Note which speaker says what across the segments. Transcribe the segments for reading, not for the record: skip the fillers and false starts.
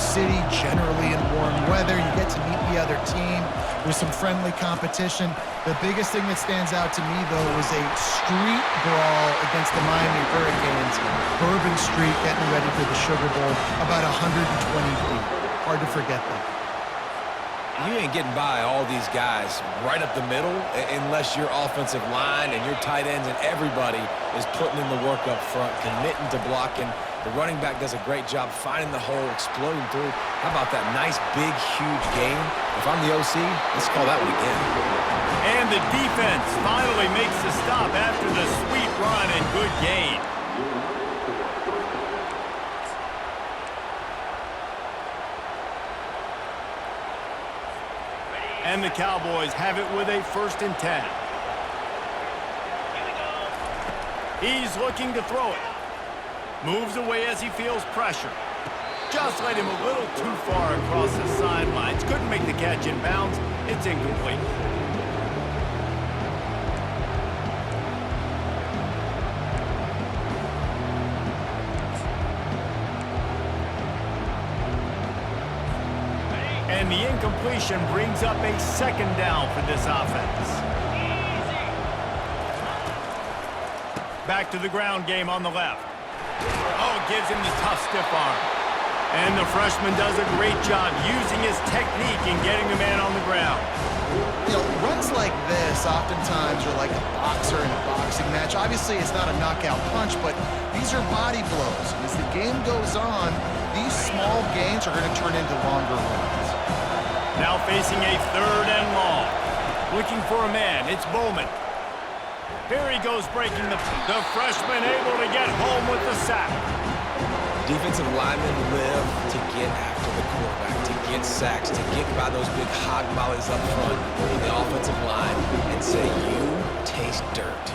Speaker 1: city, generally in warm weather. You get to meet the other team. There's some friendly competition. The biggest thing that stands out to me, though, was a street brawl against the Miami Hurricanes. Bourbon Street getting ready for the Sugar Bowl, about 120 feet. Hard to forget that.
Speaker 2: You ain't getting by all these guys right up the middle unless your offensive line and your tight ends and everybody is putting in the work up front, committing to blocking. The running back does a great job finding the hole, exploding through. How about that nice, big, huge game? If I'm the OC, let's call that one again.
Speaker 3: And the defense finally makes the stop after the sweet run and good gain. And the Cowboys have it with a 1st and 10. He's looking to throw it. Moves away as he feels pressure. Just let him a little too far across the sidelines. Couldn't make the catch in bounds. It's incomplete. And the incompletion brings up a 2nd down for this offense. Back to the ground game on the left. Oh, gives him the tough stiff arm. And the freshman does a great job using his technique and getting the man on the ground.
Speaker 1: You know, runs like this oftentimes are like a boxer in a boxing match. Obviously, it's not a knockout punch, but these are body blows. And as the game goes on, these small gains are going to turn into longer runs.
Speaker 3: Now facing a 3rd and long. Looking for a man. It's Bowman. Here he goes breaking the freshman able to get home with the sack.
Speaker 2: Defensive linemen live to get after the quarterback, to get sacks, to get by those big hog mollies up front in the offensive line and say, you taste dirt.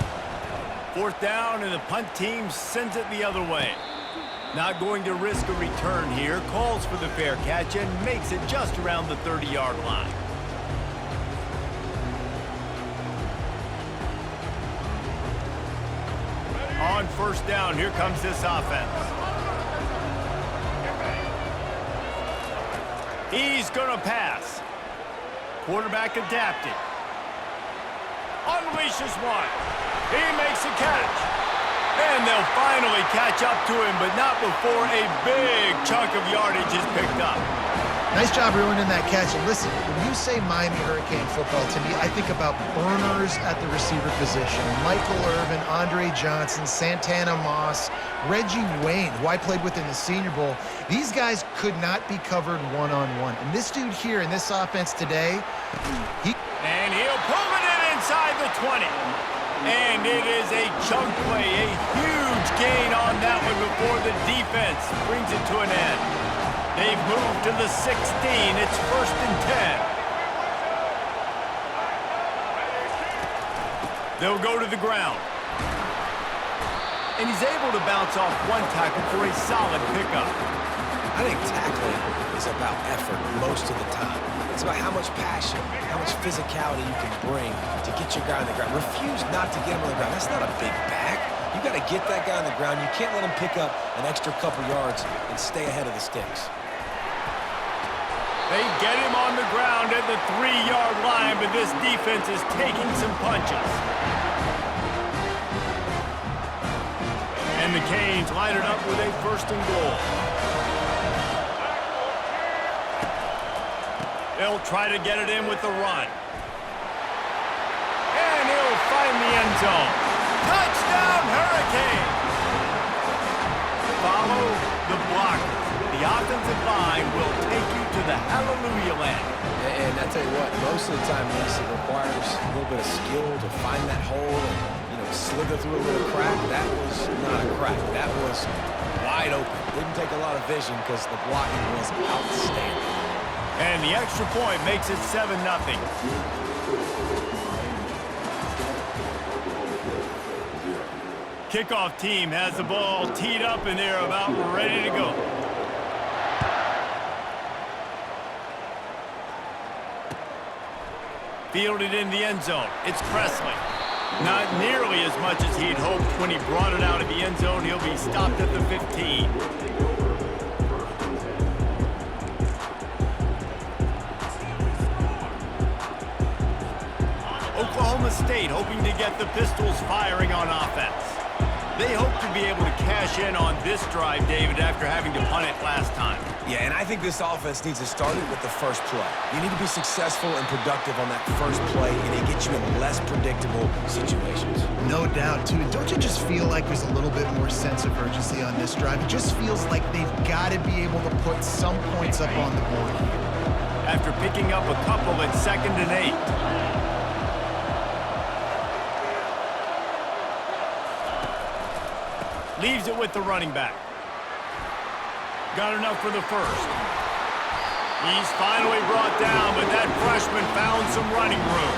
Speaker 3: 4th down, and the punt team sends it the other way. Not going to risk a return here. Calls for the fair catch and makes it just around the 30-yard line. On 1st down, here comes this offense. He's going to pass. Quarterback adapted. Unleashes one. He makes a catch. And they'll finally catch up to him, but not before a big chunk of yardage is picked up.
Speaker 1: Nice job ruining that catch. And listen, when you say Miami Hurricane football, to me, I think about burners at the receiver position. Michael Irvin, Andre Johnson, Santana Moss, Reggie Wayne, who I played with in the Senior Bowl. These guys could not be covered one-on-one. And this dude here in this offense today,
Speaker 3: And he'll pull it in inside the 20. And it is a chunk play, a huge gain on that one before the defense brings it to an end. They've moved to the 16. It's 1st and 10. They'll go to the ground. And he's able to bounce off one tackle for a solid pickup.
Speaker 2: I think tackling is about effort most of the time. It's about how much passion, how much physicality you can bring to get your guy on the ground. Refuse not to get him on the ground. That's not a big back. You got to get that guy on the ground. You can't let him pick up an extra couple yards and stay ahead of the sticks.
Speaker 3: They get him on the ground at the 3-yard line, but this defense is taking some punches. And the Canes line it up with a 1st and goal. They'll try to get it in with the run. And he'll find the end zone. Touchdown, Hurricanes! Follow the blockers. The offensive line will take you to the hallelujah land.
Speaker 2: And I tell you what, most of the time, Lisa, it requires a little bit of skill to find that hole and, slither through a little crack. That was not a crack. That was wide open. Didn't take a lot of vision because the blocking was outstanding.
Speaker 3: And the extra point makes it 7-0. Kickoff team has the ball teed up and they're about ready to go. Fielded in the end zone. It's Presley. Not nearly as much as he'd hoped when he brought it out of the end zone. He'll be stopped at the 15. State hoping to get the Pistols firing on offense. They hope to be able to cash in on this drive, David, after having to punt it last time.
Speaker 2: Yeah, and I think this offense needs to start it with the first play. You need to be successful and productive on that first play, and it gets you in less predictable situations.
Speaker 1: No doubt, too. Don't you just feel like there's a little bit more sense of urgency on this drive? It just feels like they've got to be able to put some points up on the board here.
Speaker 3: After picking up a couple at 2nd and 8. Leaves it with the running back. Got enough for the first. He's finally brought down, but that freshman found some running room.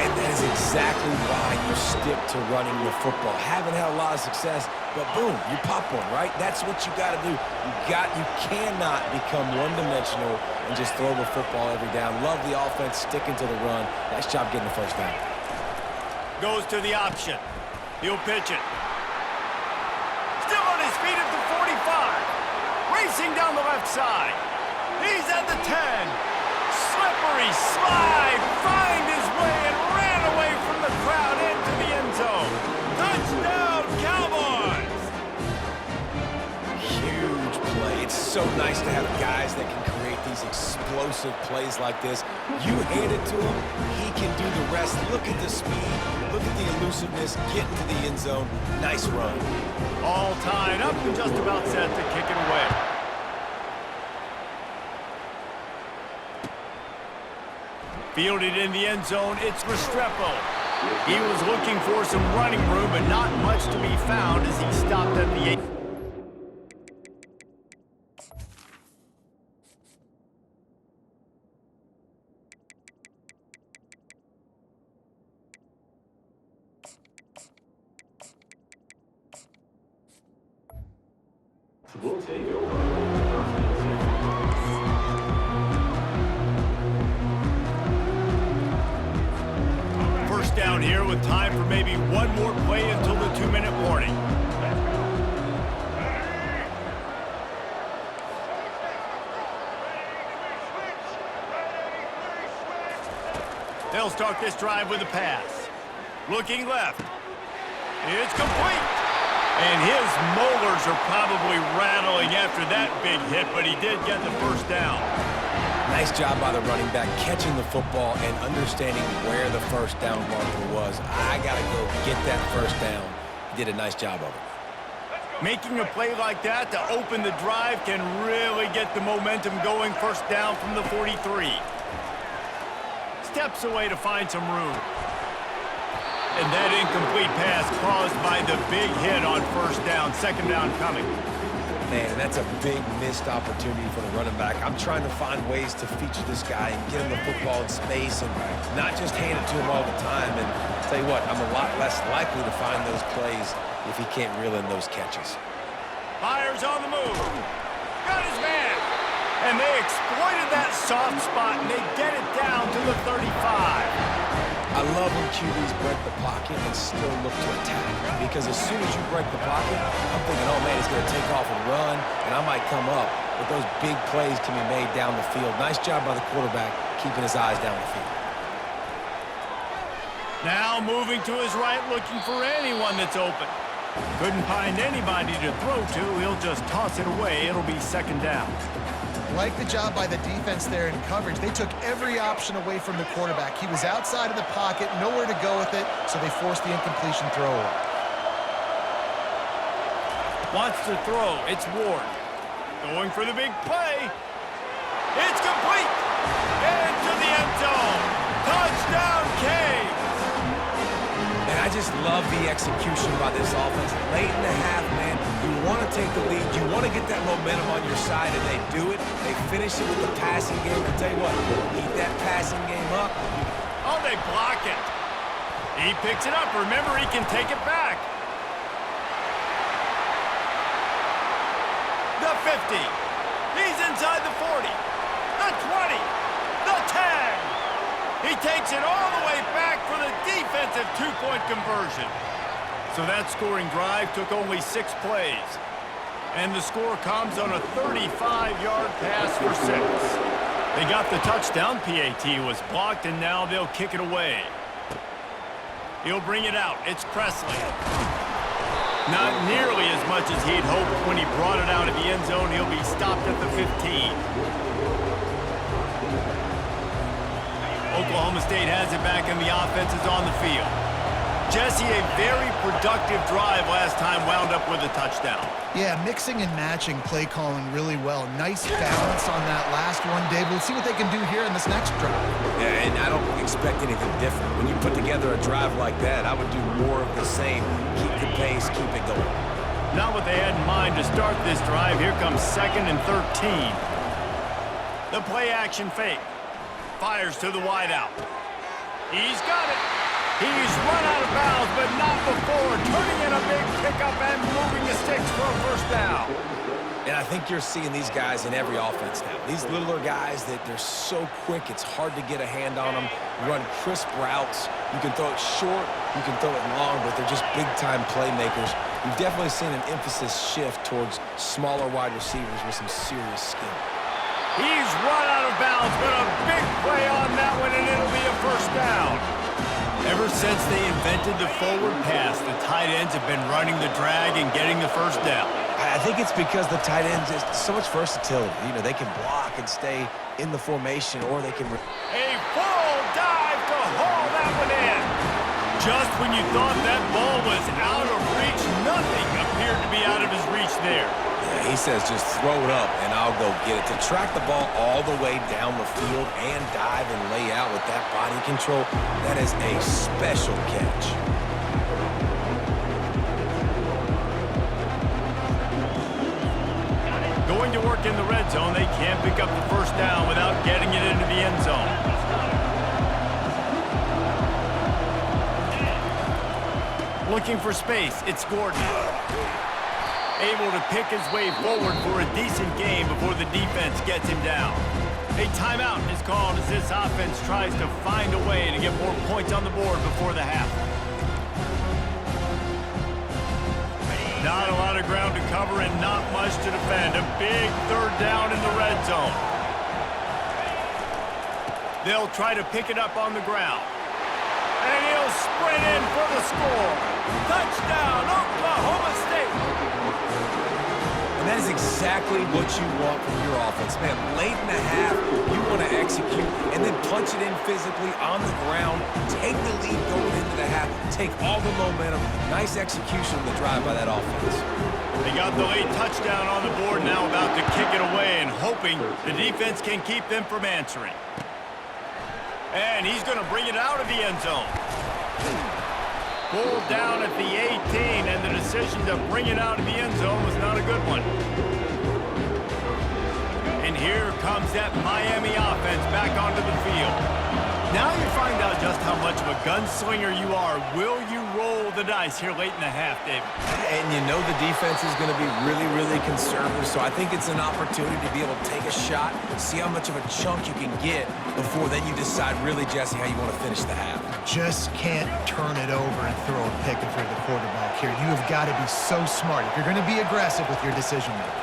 Speaker 2: And that is exactly why you stick to running the football. Haven't had a lot of success, but boom, you pop one, right? That's what you got to do. You cannot become one-dimensional and just throw the football every down. Love the offense, sticking to the run. Nice job getting the first down.
Speaker 3: Goes to the option. He'll pitch it. Still on his feet at the 45. Racing down the left side. He's at the 10. Slippery slide. Find his way and ran away from the crowd into the end zone. Touchdown, Cowboys!
Speaker 2: Huge play. It's so nice to have guys that can create these explosive plays like this. You hand it to him, he can do the rest. Look at the speed. Look at the elusiveness. Get into the end zone. Nice run.
Speaker 3: All tied up and just about set to kick it away. Fielded in the end zone, it's Restrepo. He was looking for some running room, but not much to be found as he stopped at the 8.
Speaker 4: We'll take over.
Speaker 3: First down here with time for maybe one more play until the 2-minute warning. They'll start this drive with a pass. Looking left. It's complete. And his molars are probably rattling after that big hit, but he did get the first down.
Speaker 2: Nice job by the running back catching the football and understanding where the first down marker was. I got to go get that first down. He did a nice job of it.
Speaker 3: Making a play like that to open the drive can really get the momentum going. First down from the 43. Steps away to find some room. And that incomplete pass caused by the big hit on first down. Second down coming.
Speaker 2: Man, that's a big missed opportunity for the running back. I'm trying to find ways to feature this guy and get him the football in space and not just hand it to him all the time. And I'll tell you what, I'm a lot less likely to find those plays if he can't reel in those catches.
Speaker 3: Myers on the move. Got his man. And they exploited that soft spot, and they get it down to the 35.
Speaker 2: I love when QBs break the pocket and still look to attack. Because as soon as you break the pocket, I'm thinking, oh man, he's going to take off and run, and I might come up. But those big plays can be made down the field. Nice job by the quarterback keeping his eyes down the field.
Speaker 3: Now moving to his right, looking for anyone that's open. Couldn't find anybody to throw to. He'll just toss it away. It'll be second down.
Speaker 1: Like the job by the defense there in coverage. They took every option away from the quarterback. He was outside of the pocket, nowhere to go with it, so they forced the incompletion throw away.
Speaker 3: Wants to throw. It's Ward. Going for the big play. It's complete. Into the end zone. Touchdown, Canes.
Speaker 2: And I just love the execution by this offense. Late in the half, man, you want to take the lead. You want to get that momentum on your side, and they do it. They finish it with the passing game. I tell you what, keep that passing game up.
Speaker 3: Oh, they block it. He picks it up. Remember, he can take it back. The 50. He's inside the 40. The 20. The 10. He takes it all the way back for the defensive two-point conversion. So that scoring drive took only 6 plays. And the score comes on a 35-yard pass for 6. They got the touchdown. PAT was blocked, and now they'll kick it away. He'll bring it out. It's Presley. Not nearly as much as he'd hoped when he brought it out of the end zone. He'll be stopped at the 15. Oklahoma State has it back, and the offense is on the field. Jesse, a very productive drive last time, wound up with a touchdown.
Speaker 1: Yeah, mixing and matching play calling really well. Nice balance on that last one, Dave. We'll see what they can do here in this next drive.
Speaker 2: Yeah, and I don't expect anything different. When you put together a drive like that, I would do more of the same. Keep the pace, keep it going.
Speaker 3: Not what they had in mind to start this drive. Here comes 2nd and 13. The play action fake. Fires to the wideout. He's got it. He's run out of bounds, but not before turning in a big pickup and moving the sticks for a first down.
Speaker 2: And I think you're seeing these guys in every offense now. These littler guys that they're so quick, it's hard to get a hand on them. Run crisp routes. You can throw it short, you can throw it long, but they're just big-time playmakers. You've definitely seen an emphasis shift towards smaller wide receivers with some serious skill.
Speaker 3: He's run out of bounds, but a big play on that one, and it'll be a first down. Ever since they invented the forward pass, the tight ends have been running the drag and getting the first down.
Speaker 2: I think it's because the tight ends is so much versatility. You know, they can block and stay in the formation, or they can...
Speaker 3: A full dive to haul that one in. Just when you thought that ball was out of reach, nothing appeared to be out of his reach there.
Speaker 2: Yeah, he says just throw it up and I'll go get it. To track the ball all the way down the field and dive and lay out with that body control, that is a special catch.
Speaker 3: Going to work in the red zone, they can't pick up the first down without getting it into the end zone. Looking for space, it's Gordon. Able to pick his way forward for a decent game before the defense gets him down. A timeout is called as this offense tries to find a way to get more points on the board before the half. Not a lot of ground to cover and not much to defend. A big third down in the red zone. They'll try to pick it up on the ground. And he'll sprint in for the score. Touchdown, Oklahoma State.
Speaker 2: And that is exactly what you want from your offense. Man, late in the half, you want to execute and then punch it in physically on the ground, take the lead going into the half, take all the momentum. Nice execution of the drive by that offense.
Speaker 3: They got the late touchdown on the board, now about to kick it away and hoping the defense can keep them from answering. And he's going to bring it out of the end zone. Pulled down at the 18, and the decision to bring it out of the end zone was not a good one. And here comes that Miami offense back onto the field. Now you find out just how much of a gunslinger you are. Will you roll the dice here late in the half, David?
Speaker 2: And you know the defense is going to be really, really conservative, so I think it's an opportunity to be able to take a shot, see how much of a chunk you can get before then you decide really, Jesse, how you want to finish the half.
Speaker 1: Just can't turn it over and throw a pick if you're the quarterback here. You have got to be so smart if you're going to be aggressive with your decision making.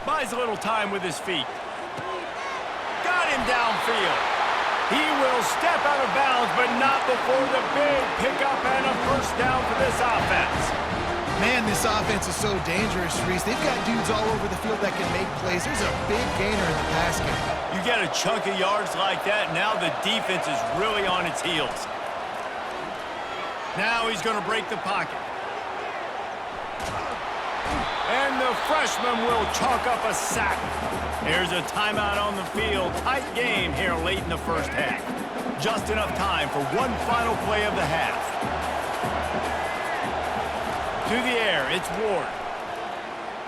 Speaker 3: Buys a little time with his feet. Got him downfield. He will step out of bounds, but not before the big pickup and a first down for this offense.
Speaker 1: Man, this offense is so dangerous, Reese. They've got dudes all over the field that can make plays. There's a big gainer in the pass game.
Speaker 3: You get a chunk of yards like that, now the defense is really on its heels. Now he's going to break the pocket. And the freshman will chalk up a sack. There's a timeout on the field. Tight game here late in the first half. Just enough time for one final play of the half. To the air, it's Ward.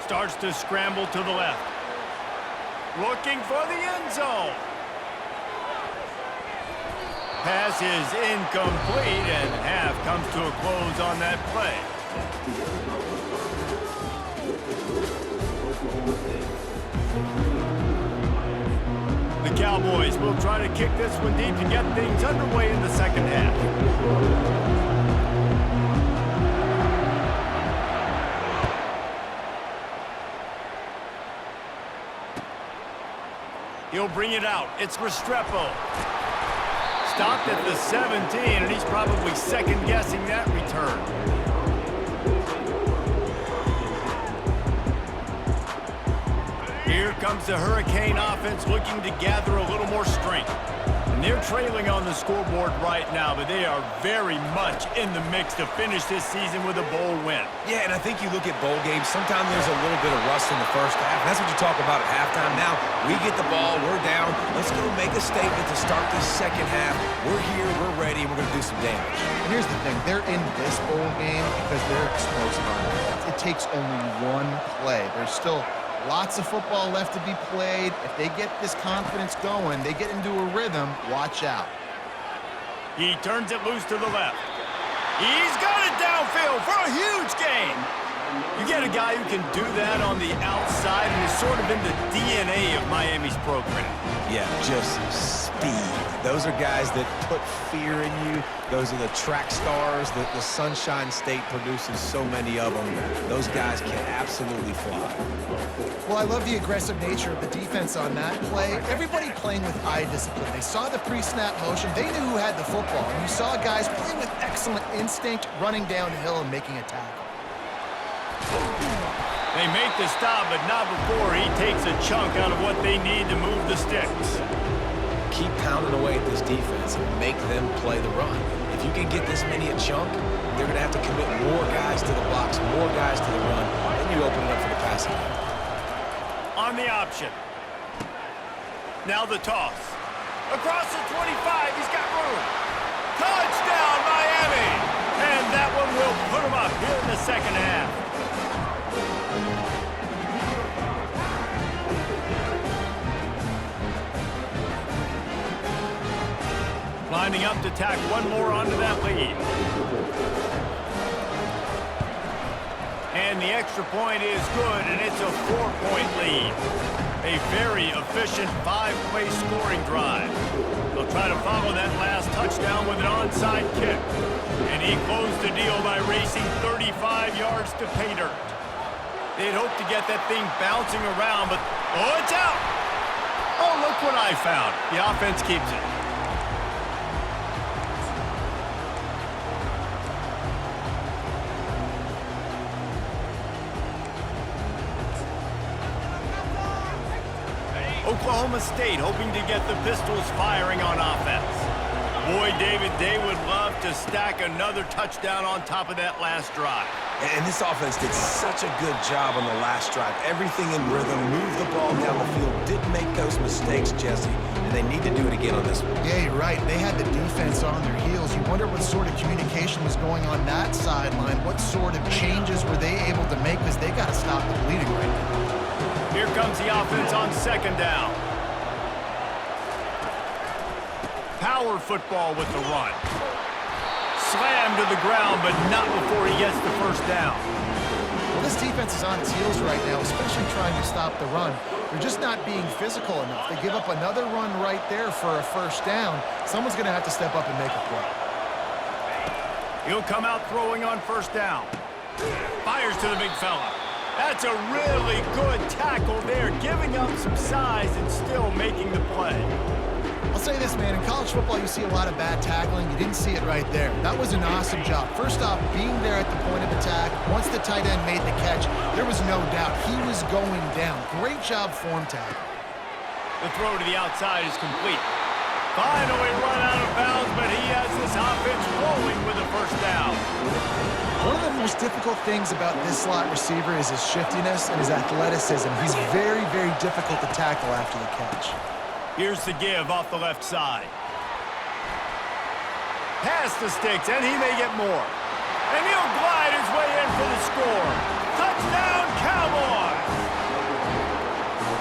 Speaker 3: Starts to scramble to the left. Looking for the end zone. Pass is incomplete, and half comes to a close on that play. The Cowboys will try to kick this one deep to get things underway in the second half. He'll bring it out. It's Restrepo. stopped at the 17, and he's probably second-guessing that return. Here comes the Hurricane offense looking to gather a little more strength. And they're trailing on the scoreboard right now, but they are very much in the mix to finish this season with a bowl win.
Speaker 2: Yeah, and I think you look at bowl games, sometimes there's a little bit of rust in the first half. And that's what you talk about at halftime. Now, we get the ball, we're down. Let's go make a statement to start this second half. We're here, we're ready, and we're going to do some damage.
Speaker 1: And here's the thing. They're in this bowl game because they're explosive on offense. It takes only one play. There's still lots of football left to be played. If they get this confidence going, they get into a rhythm, watch out.
Speaker 3: He turns it loose to the left. He's got it downfield for a huge gain. You get a guy who can do that on the outside and is sort of in the DNA of Miami's program.
Speaker 2: Yeah, just speed. Those are guys that put fear in you. Those are the track stars that the Sunshine State produces so many of them. Those guys can absolutely fly.
Speaker 1: Well, I love the aggressive nature of the defense on that play. Everybody playing with eye discipline. They saw the pre-snap motion. They knew who had the football. And you saw guys playing with excellent instinct, running downhill and making a tackle.
Speaker 3: They make the stop, but not before he takes a chunk out of what they need to move the sticks.
Speaker 2: Keep pounding away at this defense and make them play the run. If you can get this many a chunk, they're going to have to commit more guys to the box, more guys to the run, and you open it up for the passing game.
Speaker 3: On the option. Now the toss. Across the 25, he's got room. Touchdown, Miami! And that one will put him up here in the second half. Lining up to tack one more onto that lead. And the extra point is good, and it's a 4-point lead. A very efficient 5-play scoring drive. They'll try to follow that last touchdown with an onside kick. And he closed the deal by racing 35 yards to pay dirt. They'd hoped to get that thing bouncing around, but oh, it's out! Oh, look what I found. The offense keeps it. Oklahoma State hoping to get the Pistols firing on offense. Boy, David, they would love to stack another touchdown on top of that last drive.
Speaker 2: And this offense did such a good job on the last drive. Everything in rhythm, moved the ball down the field, didn't make those mistakes, Jesse, and they need to do it again on this one.
Speaker 1: Yeah, you're right. They had the defense on their heels. You wonder what sort of communication was going on that sideline. What sort of changes were they able to make, because they got to stop the bleeding right now.
Speaker 3: Here comes the offense on second down. Power football with the run. Slammed to the ground, but not before he gets the first down.
Speaker 1: Well, this defense is on its heels right now, especially trying to stop the run. They're just not being physical enough. They give up another run right there for a first down. Someone's going to have to step up and make a play.
Speaker 3: He'll come out throwing on first down. Fires to the big fella. That's a really good tackle there, giving up some size and still making the play.
Speaker 1: I'll say this, man. In college football, you see a lot of bad tackling. You didn't see it right there. That was an awesome job. First off, being there at the point of attack. Once the tight end made the catch, there was no doubt he was going down. Great job form tackle.
Speaker 3: The throw to the outside is complete. Finally run out of bounds, but he has this offense rolling with a first down.
Speaker 1: One of the most difficult things about this slot receiver is his shiftiness and his athleticism. He's very, very difficult to tackle after the catch.
Speaker 3: Here's the give off the left side. Past the sticks, and he may get more. And he'll glide his way in for the score. Touchdown, Cowboys!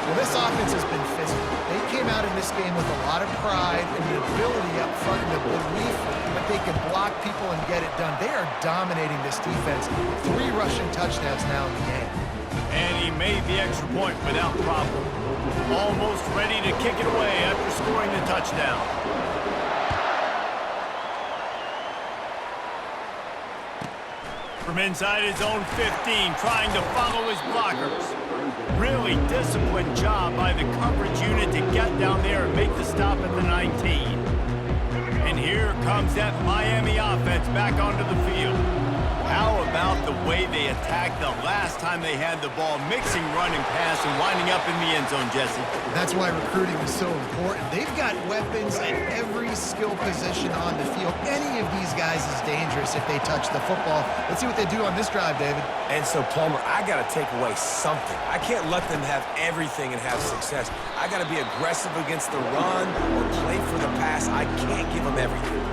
Speaker 1: Well, this offense has been physical. They came out in this game with a lot of pride and the ability up front and the belief that they can block people and get it done. They are dominating this defense. 3 rushing touchdowns now in the game.
Speaker 3: And he made the extra point without problem. Almost ready to kick it away after scoring the touchdown. From inside his own 15, trying to follow his blockers. Really disciplined job by the coverage unit to get down there and make the stop at the 19. And here comes that Miami offense back onto the field. How about the way they attacked the last time they had the ball, mixing run and pass and winding up in the end zone, Jesse?
Speaker 1: That's why recruiting is so important. They've got weapons at every skill position on the field. Any of these guys is dangerous if they touch the football. Let's see what they do on this drive, David.
Speaker 2: And so, Palmer, I got to take away something. I can't let them have everything and have success. I got to be aggressive against the run or play for the pass. I can't give them everything.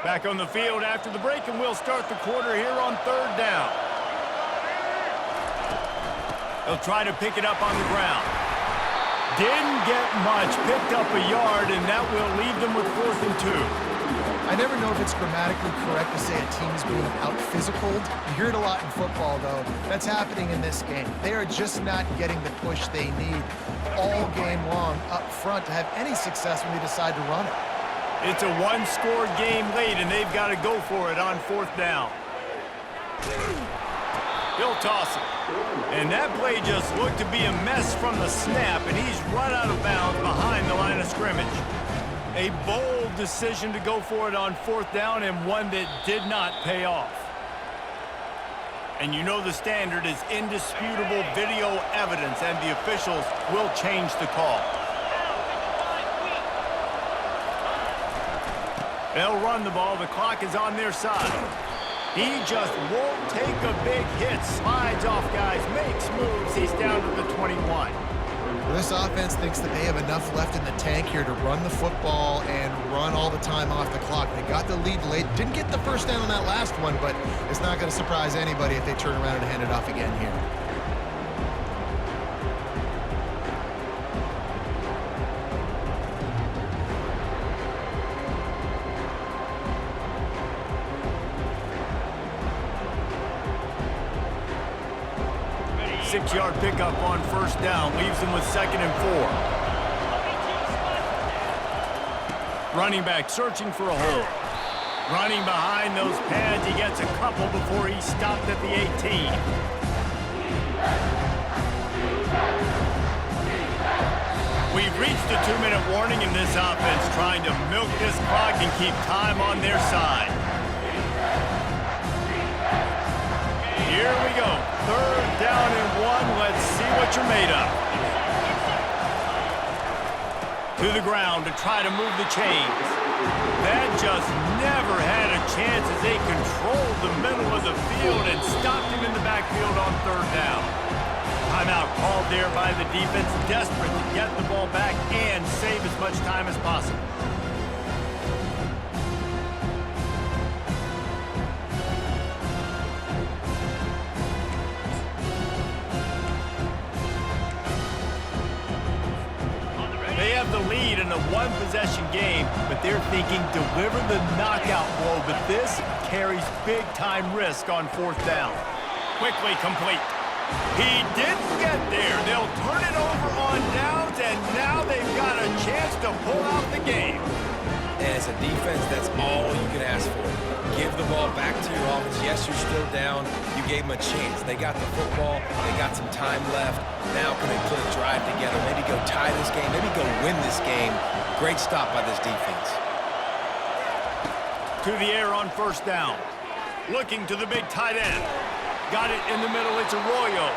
Speaker 3: Back on the field after the break, and we'll start the quarter here on 3rd down. They'll try to pick it up on the ground. Didn't get much, picked up a yard, and that will leave them with 4th and 2.
Speaker 1: I never know if it's grammatically correct to say a team is being out-physicaled. You hear it a lot in football, though. That's happening in this game. They are just not getting the push they need all game long up front to have any success when they decide to run it.
Speaker 3: It's a one-score game late, and they've got to go for it on 4th down. He'll toss it. And that play just looked to be a mess from the snap, and he's run out of bounds behind the line of scrimmage. A bold decision to go for it on 4th down, and one that did not pay off. And you know the standard is indisputable video evidence, and the officials will change the call. They'll run the ball. The clock is on their side. He just won't take a big hit. Slides off guys, makes moves. He's down to the 21.
Speaker 1: This offense thinks that they have enough left in the tank here to run the football and run all the time off the clock. They got the lead late. Didn't get the first down on that last one, but it's not going to surprise anybody if they turn around and hand it off again here.
Speaker 3: Six-yard pickup on 1st down. Leaves them with 2nd and 4. Running back searching for a hole. Running behind those pads. He gets a couple before he stopped at the 18. We've reached a 2-minute warning in this offense, trying to milk this clock and keep time on their side. Here we go. 3rd down and 1. Let's see what you're made of. To the ground to try to move the chains. That just never had a chance as they controlled the middle of the field and stopped him in the backfield on 3rd down. Timeout called there by the defense, desperate to get the ball back and save as much time as possible. They have the lead in a one-possession game, but they're thinking deliver the knockout blow, but this carries big-time risk on 4th down. Quickly complete. He didn't get there. They'll turn it over on downs, and now they've got a chance to pull out the game.
Speaker 2: And as a defense, that's all you can ask for. Give the ball back to your offense. Yes, you're still down. You gave them a chance. They got the football. They got some time left. Now can they put a drive together? Maybe go tie this game. Maybe go win this game. Great stop by this defense.
Speaker 3: To the air on 1st down. Looking to the big tight end. Got it in the middle. It's Arroyo.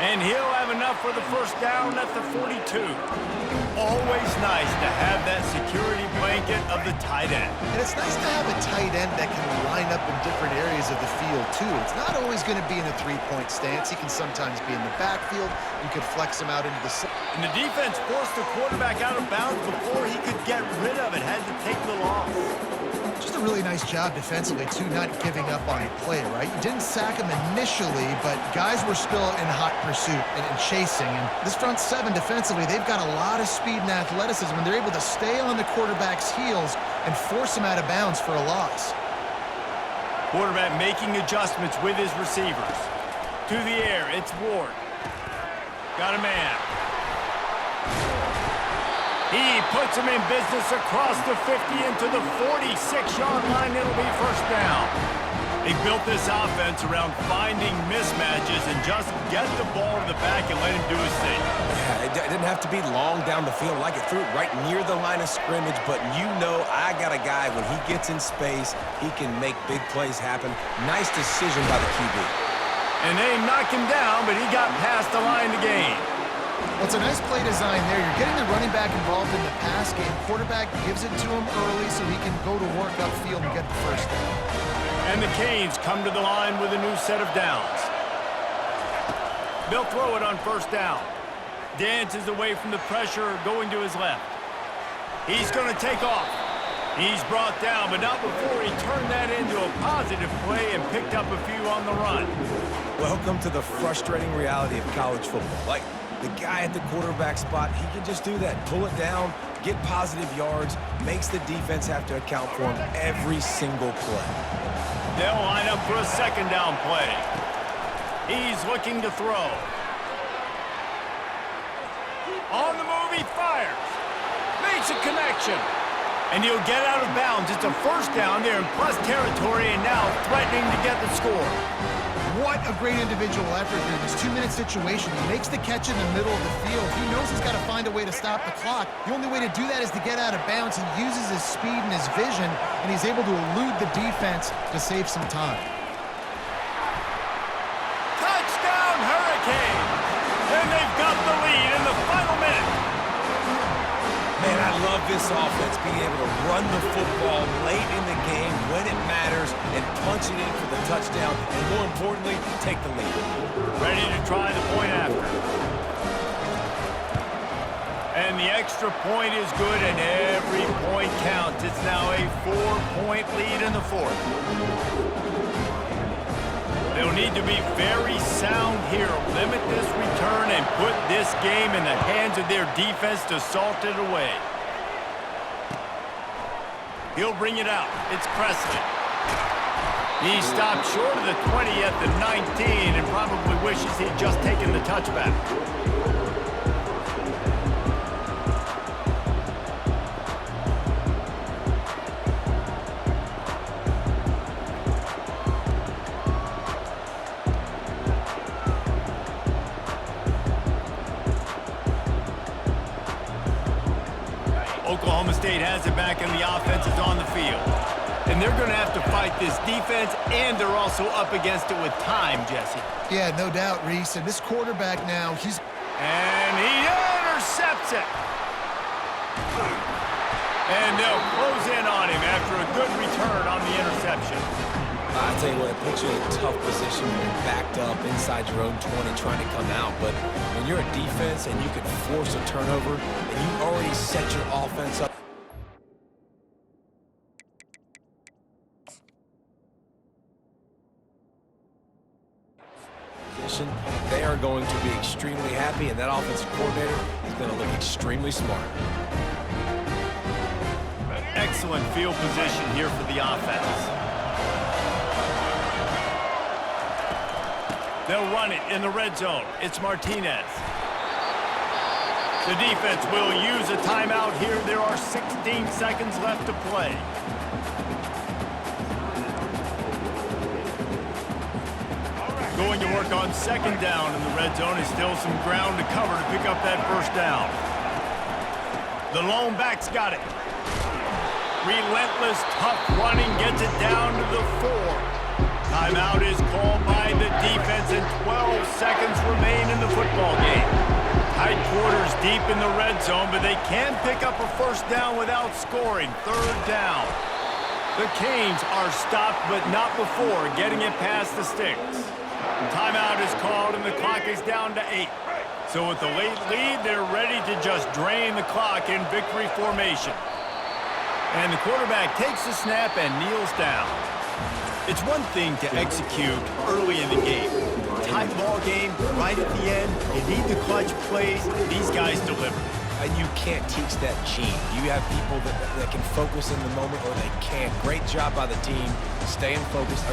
Speaker 3: And he'll have enough for the 1st down at the 42. Always nice to have that security blanket of the tight end.
Speaker 1: And it's nice to have a tight end that can line up in different areas of the field, too. It's not always going to be in a three-point stance. He can sometimes be in the backfield. You could flex him out into the...
Speaker 3: And the defense forced the quarterback out of bounds before he could get rid of it. Had to take the loss.
Speaker 1: Just a really nice job defensively, too, not giving up on the play, right? You didn't sack him initially, but guys were still in hot pursuit and chasing. And this front seven defensively, they've got a lot of speed and athleticism, and they're able to stay on the quarterback's heels and force him out of bounds for a loss.
Speaker 3: Quarterback making adjustments with his receivers. To the air, it's Ward. Got a man. He puts him in business across the 50 into the 46-yard line. It'll be first down. They built this offense around finding mismatches and just get the ball to the back and let him do his thing.
Speaker 2: Yeah, it didn't have to be long down the field. Like it threw it right near the line of scrimmage, but you know I got a guy, when he gets in space, he can make big plays happen. Nice decision by the QB.
Speaker 3: And they knocked him down, but he got past the line to gain.
Speaker 1: Well, it's a nice play design there. You're getting the running back involved in the pass game. Quarterback gives it to him early so he can go to work upfield and get the first down.
Speaker 3: And the Canes come to the line with a new set of downs. They'll throw it on first down. Dances away from the pressure, going to his left. He's going to take off. He's brought down, but not before he turned that into a positive play and picked up a few on the run.
Speaker 2: Welcome to the frustrating reality of college football. Like, the guy at the quarterback spot, he can just do that. Pull it down, get positive yards, makes the defense have to account for him every single play.
Speaker 3: They'll line up for a second down play. He's looking to throw. On the move, he fires. Makes a connection. And he'll get out of bounds. It's a first down there in plus territory and now threatening to get the score.
Speaker 1: What a great individual effort here in this 2-minute situation. He makes the catch in the middle of the field. He knows he's got to find a way to stop the clock. The only way to do that is to get out of bounds. He uses his speed and his vision, and he's able to elude the defense to save some time.
Speaker 3: Touchdown, Hurricanes! And they've got the lead in the final minute.
Speaker 2: Man, I love this offense, being able to run the football late in the game when it matters and punch it in for the touchdown, and more importantly, take the lead.
Speaker 3: Ready to try the point after. And the extra point is good, and every point counts. It's now a 4-point lead in the fourth. They'll need to be very sound here, limit this return, and put this game in the hands of their defense to salt it away. He'll bring it out. It's Presley. He stopped short of the 20 at the 19 and probably wishes he'd just taken the touchback. Oklahoma State has it back and the offense is on the field. And they're going to have to fight this defense, and they're also up against it with time, Jesse.
Speaker 1: Yeah, no doubt, Reese. And this quarterback now,
Speaker 3: And he intercepts it. And they'll close in on him after a good return on the interception.
Speaker 2: I tell you what, it puts you in a tough position when you're backed up inside your own 20 trying to come out. But when you're a defense and you can force a turnover and you already set your offense up, they are going to be extremely happy, and that offensive coordinator is going to look extremely smart.
Speaker 3: Excellent field position here for the offense. They'll run it in the red zone. It's Martinez. The defense will use a timeout here. There are 16 seconds left to play. Going to work on second down in the red zone. Is still some ground to cover to pick up that first down. The lone back's got it. Relentless, tough running gets it down to the 4. Timeout is called by the defense, and 12 seconds remain in the football game. Tight quarters deep in the red zone, but they can pick up a first down without scoring. Third down. The Canes are stopped, but not before getting it past the sticks. Timeout is called, and the clock is down to 8. So with the late lead, they're ready to just drain the clock in victory formation. And the quarterback takes the snap and kneels down. It's one thing to execute early in the game. Tight ball game, right at the end, you need the clutch plays. These guys deliver.
Speaker 2: And you can't teach that gene. You have people that can focus in the moment, or they can't. Great job by the team, staying focused.